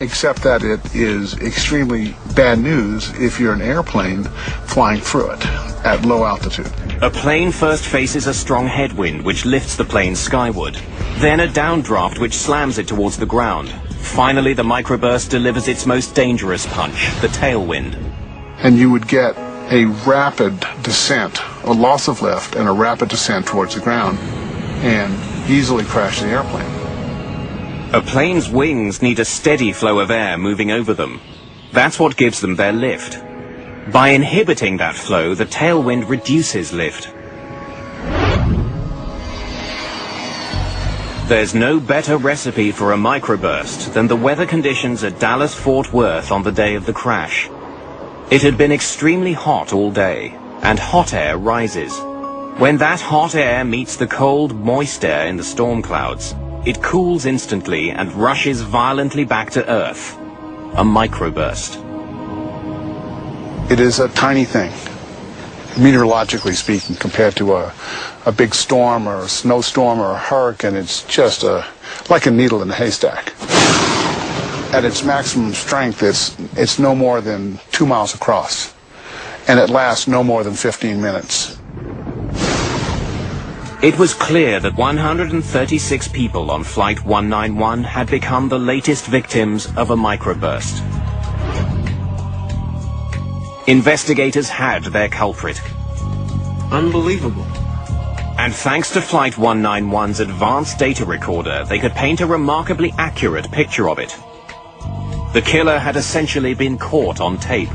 Except that it is extremely bad news if you're an airplane flying through it at low altitude. A plane first faces a strong headwind which lifts the plane skyward, then a downdraft which slams it towards the ground. Finally, the microburst delivers its most dangerous punch, the tailwind. And you would get a rapid descent, a loss of lift, and a rapid descent towards the ground, and easily crash the airplane. A plane's wings need a steady flow of air moving over them. That's what gives them their lift. By inhibiting that flow, the tailwind reduces lift. There's no better recipe for a microburst than the weather conditions at Dallas-Fort Worth on the day of the crash. It had been extremely hot all day, and hot air rises. When that hot air meets the cold, moist air in the storm clouds, it cools instantly and rushes violently back to Earth. A microburst. It is a tiny thing, meteorologically speaking, compared to a big storm or a snowstorm or a hurricane. It's just like a needle in a haystack. At its maximum strength, it's no more than 2 miles across, and it lasts no more than 15 minutes. It was clear that 136 people on Flight 191 had become the latest victims of a microburst. Investigators had their culprit. Unbelievable. And thanks to Flight 191's advanced data recorder, they could paint a remarkably accurate picture of it. The killer had essentially been caught on tape.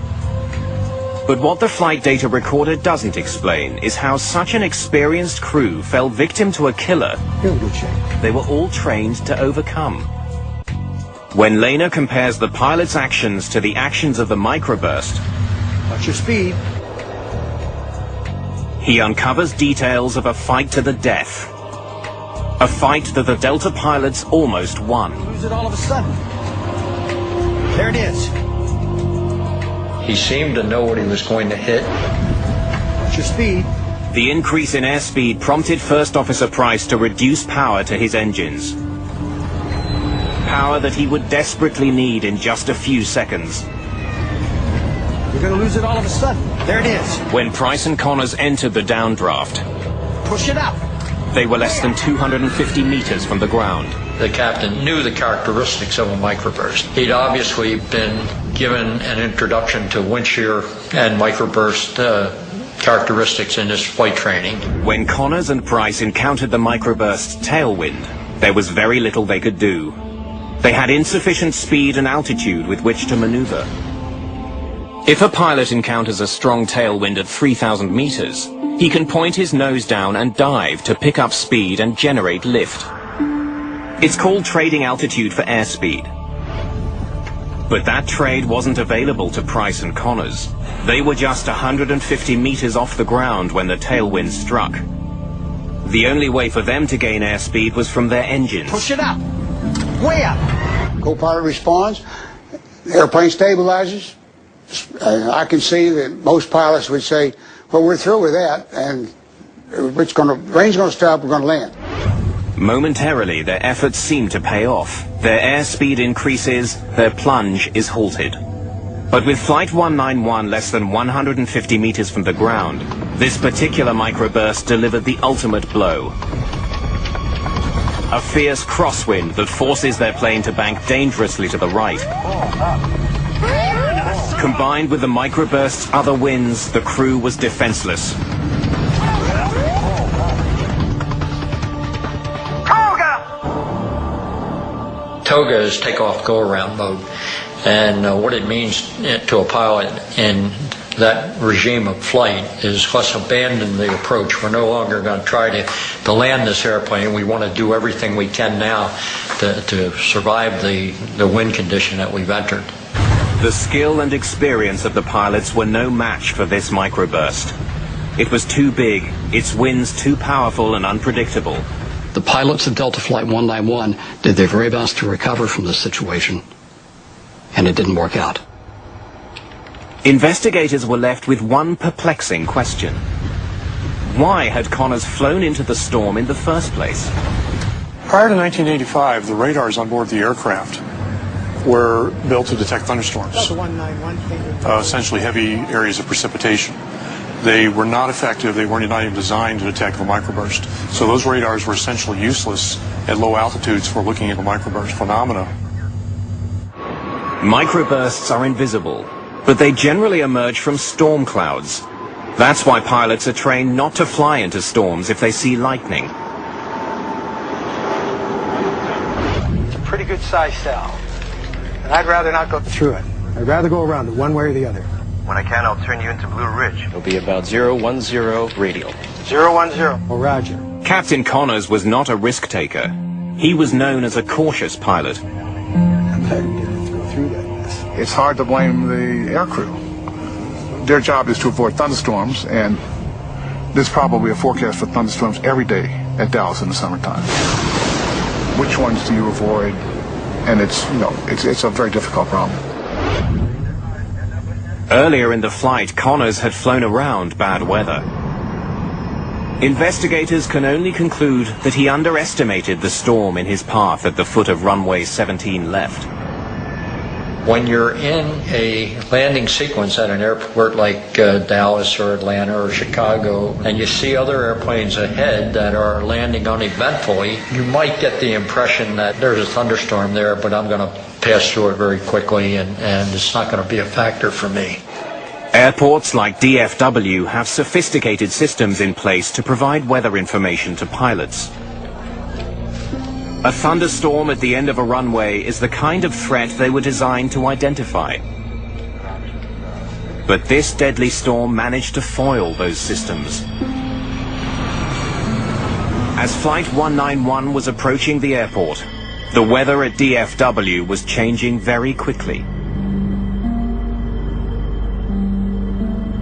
But what the flight data recorder doesn't explain is how such an experienced crew fell victim to a killer they were all trained to overcome. When Lehner compares the pilot's actions to the actions of the microburst, watch your speed, he uncovers details of a fight to the death. A fight that the Delta pilots almost won. lose it all of a sudden. There it is. He seemed to know what he was going to hit. Watch your speed. The increase in airspeed prompted First Officer Price to reduce power to his engines. Power that he would desperately need in just a few seconds. You're going to lose it all of a sudden. There it is. When Price and Connors entered the downdraft, Push it up. they were less than 250 meters from the ground. The captain knew the characteristics of a microburst. He'd obviously been given an introduction to windshear and microburst characteristics in his flight training. When Connors and Price encountered the microburst's tailwind, there was very little they could do. They had insufficient speed and altitude with which to maneuver. If a pilot encounters a strong tailwind at 3,000 meters, he can point his nose down and dive to pick up speed and generate lift. It's called trading altitude for airspeed. But that trade wasn't available to Price and Connors. They were just 150 meters off the ground when the tailwind struck. The only way for them to gain airspeed was from their engines. Push it up. Way up. Co-pilot responds. The airplane stabilizes. I can see that most pilots would say, well, we're through with that, and rain's going to stop, we're going to land. Momentarily, their efforts seem to pay off. Their airspeed increases, their plunge is halted. But with Flight 191 less than 150 meters from the ground, this particular microburst delivered the ultimate blow. A fierce crosswind that forces their plane to bank dangerously to the right. Combined with the microburst's other winds, the crew was defenseless. Toga is takeoff go-around mode, and what it means to a pilot in that regime of flight is let's abandon the approach. We're no longer going to try to land this airplane. We want to do everything we can now to survive the wind condition that we've entered. The skill and experience of the pilots were no match for this microburst. It was too big, its winds too powerful and unpredictable. The pilots of Delta Flight 191 did their very best to recover from this situation, and it didn't work out. Investigators were left with one perplexing question. Why had Connors flown into the storm in the first place? Prior to 1985, the radars on board the aircraft were built to detect thunderstorms, That's the 191 thing. essentially heavy areas of precipitation. They were not effective. They weren't even designed to detect the microburst. So those radars were essentially useless at low altitudes for looking at the microburst phenomena. Microbursts are invisible, but they generally emerge from storm clouds. That's why pilots are trained not to fly into storms if they see lightning. It's a pretty good sized cell. And I'd rather not go through it. I'd rather go around it one way or the other. When I can, I'll turn you into Blue Ridge. It'll be about 010 radial. 010. Oh, Roger. Captain Connors was not a risk taker. He was known as a cautious pilot. I'm glad we didn't through that mess. It's hard to blame the aircrew. Their job is to avoid thunderstorms, and there's probably a forecast for thunderstorms every day at Dallas in the summertime. Which ones do you avoid? And it's a very difficult problem. Earlier in the flight, Connors had flown around bad weather. Investigators can only conclude that he underestimated the storm in his path at the foot of runway 17 left. When you're in a landing sequence at an airport like Dallas or Atlanta or Chicago, and you see other airplanes ahead that are landing uneventfully, you might get the impression that there's a thunderstorm there, but I'm going to pass through it very quickly, and it's not going to be a factor for me. Airports like DFW have sophisticated systems in place to provide weather information to pilots. A thunderstorm at the end of a runway is the kind of threat they were designed to identify. But this deadly storm managed to foil those systems. As Flight 191 was approaching the airport, the weather at DFW was changing very quickly.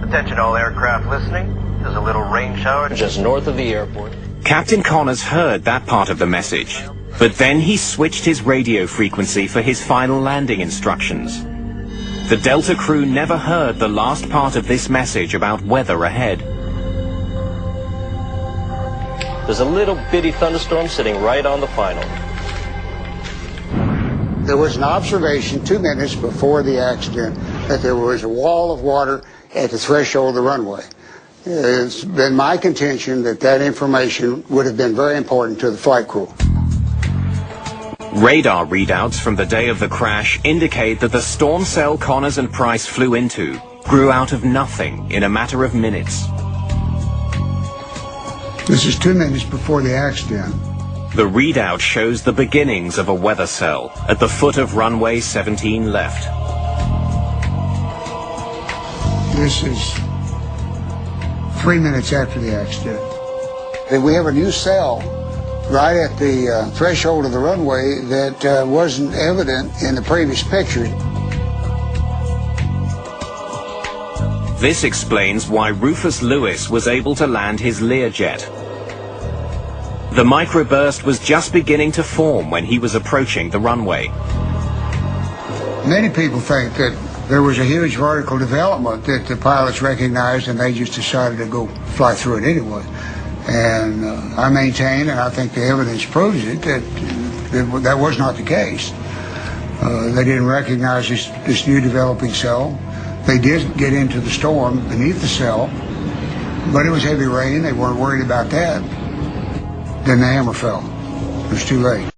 Attention all aircraft listening. There's a little rain shower Just north of the airport. Captain Connors heard that part of the message, but then he switched his radio frequency for his final landing instructions. The Delta crew never heard the last part of this message about weather ahead. There's a little bitty thunderstorm sitting right on the final. There was an observation 2 minutes before the accident that there was a wall of water at the threshold of the runway. It's been my contention that that information would have been very important to the flight crew. Radar readouts from the day of the crash indicate that the storm cell Connors and Price flew into grew out of nothing in a matter of minutes. This is 2 minutes before the accident. The readout shows the beginnings of a weather cell at the foot of runway 17 left. This is 3 minutes after the accident. And we have a new cell right at the threshold of the runway that wasn't evident in the previous picture. This explains why Rufus Lewis was able to land his Learjet. The microburst was just beginning to form when he was approaching the runway. Many people think that there was a huge vertical development that the pilots recognized and they just decided to go fly through it anyway. And I maintain, and I think the evidence proves it, that that was not the case. They didn't recognize this new developing cell. They did get into the storm beneath the cell, but it was heavy rain. They weren't worried about that. Then the hammer fell. It was too late.